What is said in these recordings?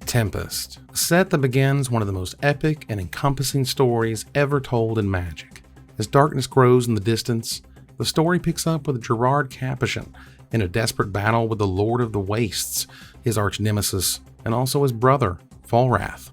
Tempest, a set that begins one of the most epic and encompassing stories ever told in Magic. As darkness grows in the distance, the story picks up with Gerard Capuchin in a desperate battle with the Lord of the Wastes, his arch-nemesis, and also his brother, Volrath.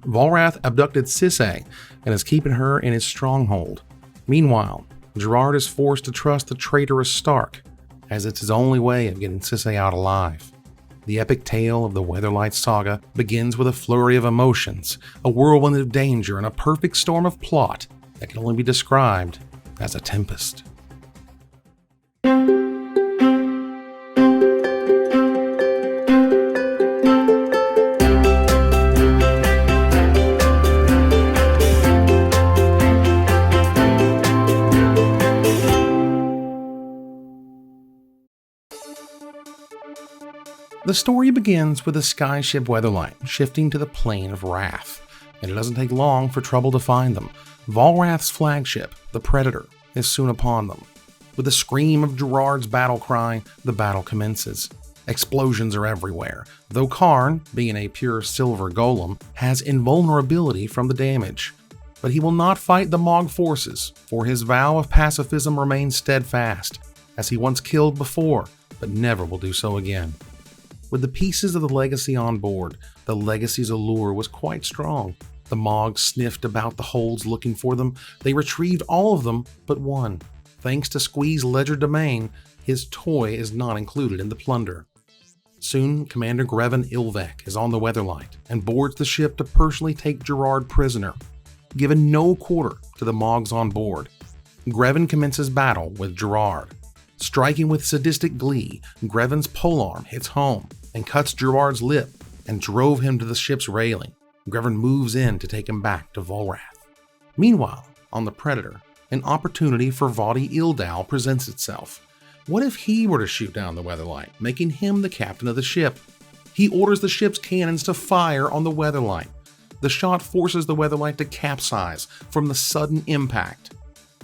Volrath abducted Sisay and is keeping her in his stronghold. Meanwhile, Gerard is forced to trust the traitorous Stark, as it's his only way of getting Sisay out alive. The epic tale of the Weatherlight Saga begins with a flurry of emotions, a whirlwind of danger, and a perfect storm of plot that can only be described as a tempest. The story begins with the skyship Weatherlight shifting to the plane of Rath, and it doesn't take long for trouble to find them. Volrath's flagship, the Predator, is soon upon them. With the scream of Gerard's battle cry, the battle commences. Explosions are everywhere, though Karn, being a pure silver golem, has invulnerability from the damage. But he will not fight the Mog forces, for his vow of pacifism remains steadfast, as he once killed before, but never will do so again. With the pieces of the Legacy on board, the Legacy's allure was quite strong. The Mog sniffed about the holds looking for them. They retrieved all of them but one. Thanks to Squee's legerdemain, his toy is not included in the plunder. Soon, Commander Grevin Ilvek is on the Weatherlight and boards the ship to personally take Gerard prisoner. Given no quarter to the Mogs on board, Grevin commences battle with Gerard. Striking with sadistic glee, Grevin's polearm hits home and cuts Gerard's lip and drove him to the ship's railing. Grevin moves in to take him back to Volrath. Meanwhile, on the Predator, an opportunity for Vati Ildau presents itself. What if he were to shoot down the Weatherlight, making him the captain of the ship? He orders the ship's cannons to fire on the Weatherlight. The shot forces the Weatherlight to capsize from the sudden impact.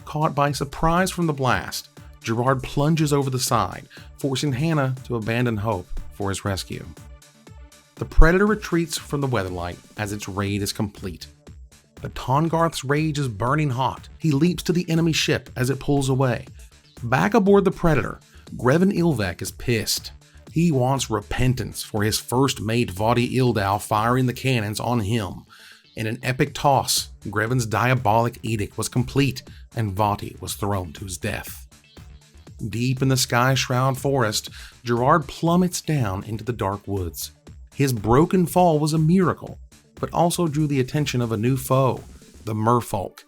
Caught by surprise from the blast, Gerard plunges over the side, forcing Hannah to abandon hope for his rescue. The Predator retreats from the Weatherlight as its raid is complete. But Tahngarth's rage is burning hot. He leaps to the enemy ship as it pulls away. Back aboard the Predator, Grevin Ilvek is pissed. He wants repentance for his first mate Vati Ildau firing the cannons on him. In an epic toss, Grevin's diabolic edict was complete, and Vati was thrown to his death. Deep in the sky-shroud forest, Gerard plummets down into the dark woods. His broken fall was a miracle, but also drew the attention of a new foe, the merfolk.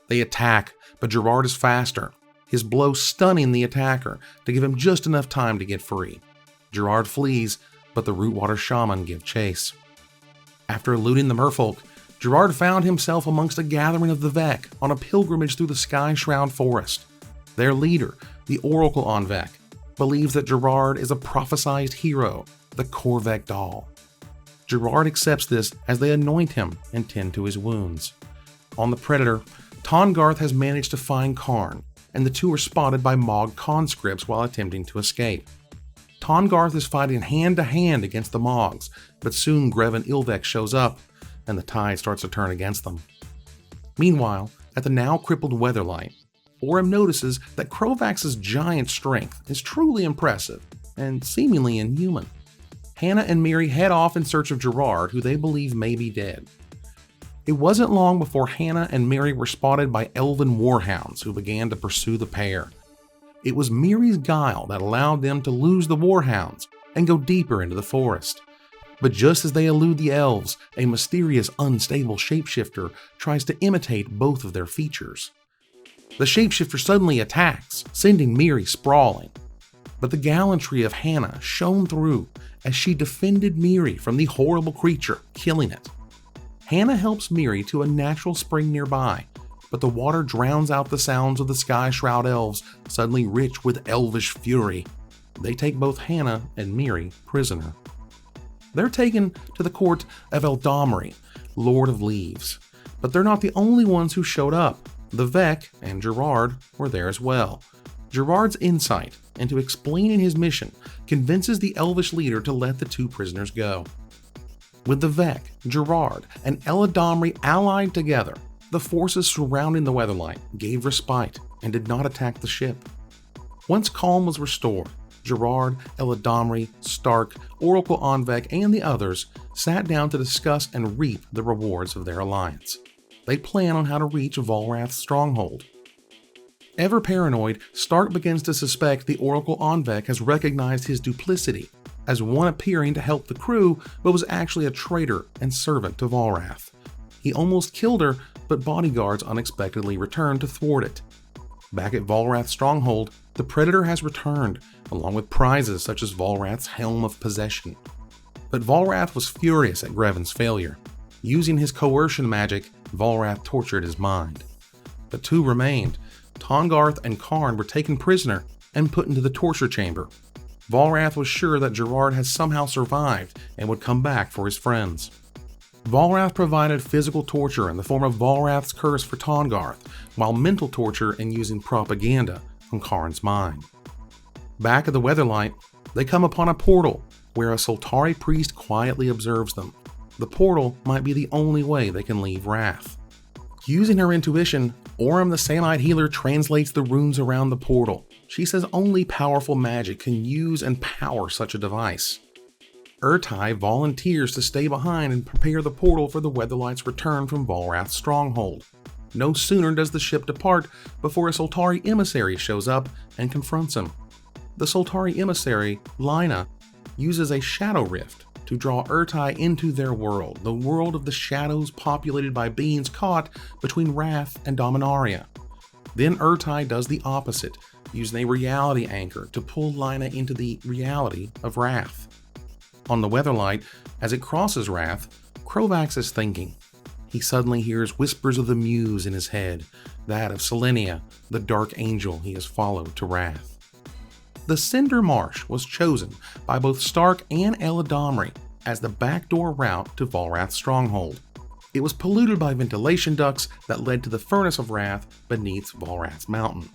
They attack, but Gerard is faster, his blow stunning the attacker to give him just enough time to get free. Gerard flees, but the Rootwater Shaman give chase. After eluding the merfolk, Gerard found himself amongst a gathering of the Vek on a pilgrimage through the sky-shroud forest. Their leader, the Oracle on Vek, believes that Gerard is a prophesized hero, the Korvek doll. Gerard accepts this as they anoint him and tend to his wounds. On the Predator, Tahngarth has managed to find Karn, and the two are spotted by Mog conscripts while attempting to escape. Tahngarth is fighting hand-to-hand against the Mogs, but soon Grevin Ilvek shows up, and the tide starts to turn against them. Meanwhile, at the now crippled Weatherlight, Orem notices that Krovax's giant strength is truly impressive and seemingly inhuman. Hannah and Miri head off in search of Gerard, who they believe may be dead. It wasn't long before Hannah and Miri were spotted by elven warhounds who began to pursue the pair. It was Miri's guile that allowed them to lose the warhounds and go deeper into the forest. But just as they elude the elves, a mysterious, unstable shapeshifter tries to imitate both of their features. The shapeshifter suddenly attacks, sending Miri sprawling. But the gallantry of Hannah shone through as she defended Miri from the horrible creature, killing it. Hannah helps Miri to a natural spring nearby, but the water drowns out the sounds of the Sky Shroud elves, suddenly rich with elvish fury. They take both Hannah and Miri prisoner. They're taken to the court of Eldamri, Lord of Leaves. But they're not the only ones who showed up. The Vek and Gerard were there as well. Gerard's insight into explaining his mission convinces the elvish leader to let the two prisoners go. With the Vec, Gerard, and Eladamri allied together, the forces surrounding the Weatherlight gave respite and did not attack the ship. Once calm was restored, Gerard, Eladamri, Stark, Oracle Onvec, and the others sat down to discuss and reap the rewards of their alliance. They plan on how to reach Volrath's stronghold. Ever paranoid, Stark begins to suspect the Oracle Onvec has recognized his duplicity as one appearing to help the crew, but was actually a traitor and servant to Volrath. He almost killed her, but bodyguards unexpectedly returned to thwart it. Back at Volrath's stronghold, the Predator has returned, along with prizes such as Volrath's Helm of Possession. But Volrath was furious at Greven's failure. Using his coercion magic, Volrath tortured his mind. But two remained. Tahngarth and Karn were taken prisoner and put into the torture chamber. Volrath was sure that Gerard had somehow survived and would come back for his friends. Volrath provided physical torture in the form of Volrath's curse for Tahngarth, while mental torture in using propaganda on Karn's mind. Back at the Weatherlight, they come upon a portal where a Soltari priest quietly observes them. The portal might be the only way they can leave Rath. Using her intuition, Orym the Samite healer translates the runes around the portal. She says only powerful magic can use and power such a device. Ertai volunteers to stay behind and prepare the portal for the Weatherlight's return from Volrath's stronghold. No sooner does the ship depart before a Soltari emissary shows up and confronts him. The Soltari emissary, Lina, uses a shadow rift to draw Ertai into their world, the world of the shadows populated by beings caught between Rath and Dominaria. Then Ertai does the opposite, using a reality anchor to pull Lina into the reality of Rath. On the Weatherlight, as it crosses Rath, Krovax is thinking. He suddenly hears whispers of the Muse in his head, that of Selenia, the dark angel he has followed to Rath. The Cinder Marsh was chosen by both Stark and Eladamri as the backdoor route to Volrath's stronghold. It was polluted by ventilation ducts that led to the furnace of Rath beneath Volrath's mountain.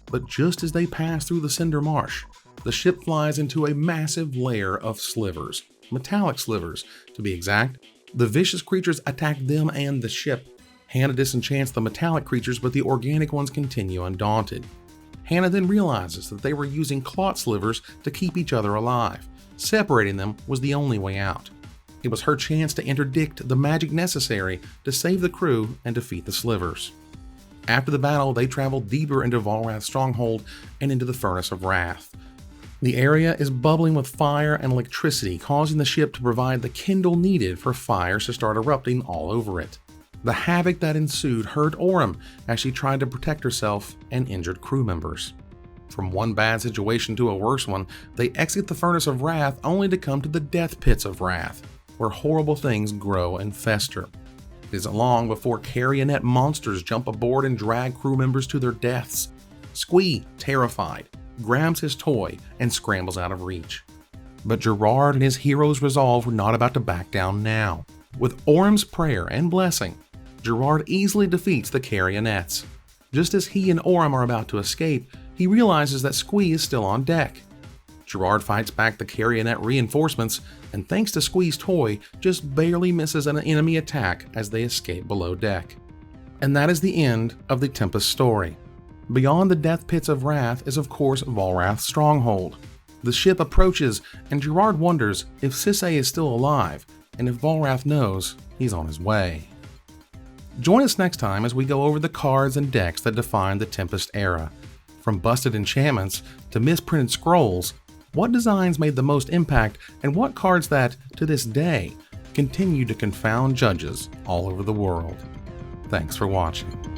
But just as they pass through the Cinder Marsh, the ship flies into a massive layer of slivers, metallic slivers to be exact. The vicious creatures attack them and the ship. Hannah disenchants the metallic creatures, but the organic ones continue undaunted. Hannah then realizes that they were using clot slivers to keep each other alive. Separating them was the only way out. It was her chance to interdict the magic necessary to save the crew and defeat the slivers. After the battle, they travel deeper into Volrath's stronghold and into the furnace of Rath. The area is bubbling with fire and electricity, causing the ship to provide the kindle needed for fires to start erupting all over it. The havoc that ensued hurt Orym as she tried to protect herself and injured crew members. From one bad situation to a worse one, they exit the furnace of Rath only to come to the death pits of Rath, where horrible things grow and fester. It isn't long before carionet monsters jump aboard and drag crew members to their deaths. Squee, terrified, grabs his toy and scrambles out of reach. But Gerard and his hero's resolve were not about to back down now. With Orym's prayer and blessing, Gerard easily defeats the carionets. Just as he and Orym are about to escape, he realizes that Squee is still on deck. Gerard fights back the carionet reinforcements, and thanks to Squee's toy, just barely misses an enemy attack as they escape below deck. And that is the end of the Tempest story. Beyond the death pits of Rath is of course Volrath's stronghold. The ship approaches, and Gerard wonders if Sisay is still alive, and if Volrath knows he's on his way. Join us next time as we go over the cards and decks that define the Tempest era. From busted enchantments to misprinted scrolls, what designs made the most impact, and what cards that, to this day, continue to confound judges all over the world. Thanks for watching.